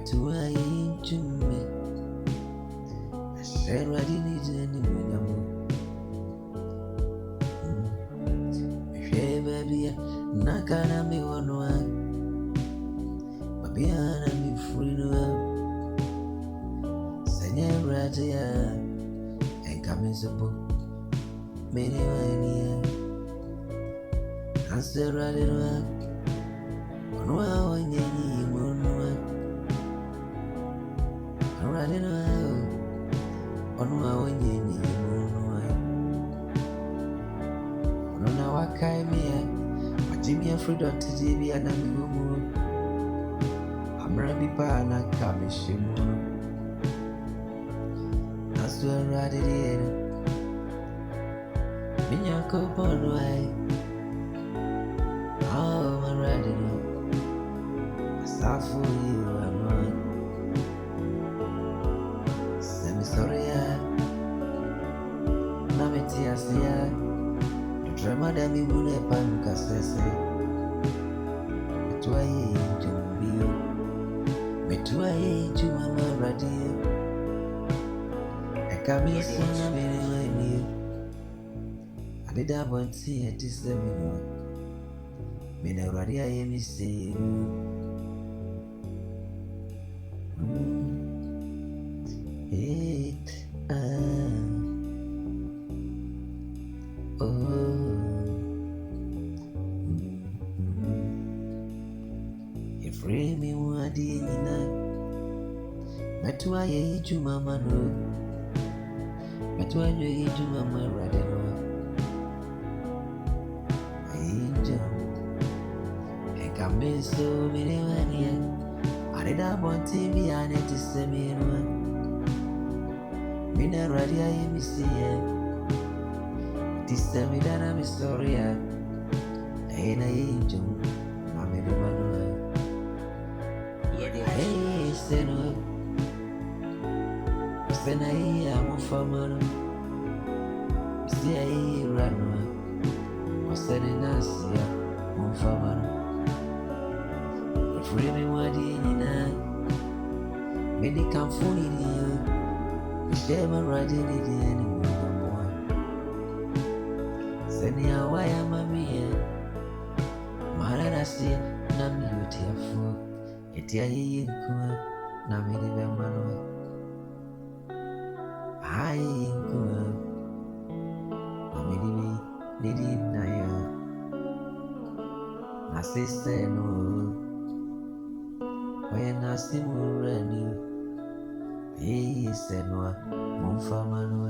to I ain't to me. I said, I didn't any minimum. Baby, not gonna be one. Baby, I'm free to send you right here and come in some book. Many money, I said, I didn't know when you need more. I didn't know when you need more. Now I came here, but Jimmy and Fredo to TV and I'm going. I'm Rabbi Pana Kamishimo. I swear I did it. Minyako Bonway. Oh, my radio. I saw for you and one. Semi sorry, Namitiasia. Drama da mi bune panuka sese Metua ye jumbio Metua ye jumama radio Eka mi suna mene wani Adida bonti eti semino Mene radia ye mi seru Free me one day in night. Metua ye jumama no. Metua ye jumama radio. Angel. Eka me so many money. I did not want to be an empty semi. Mina radio ye me see. This semi that I'm sorry. Ain't I angel? I'm in the manual. Hey, Seno, Senai, I'm a farmer. See, I ran or sending us here, one farmer. If really what in I many come for you, we share my riding it anymore. Sending a wire, mammy, Mara, see, none you tearful. Etia ye kuma na mede be mano ai kuma na mede be nedi na ya na sese no oye na simu rani e se no mo fa mano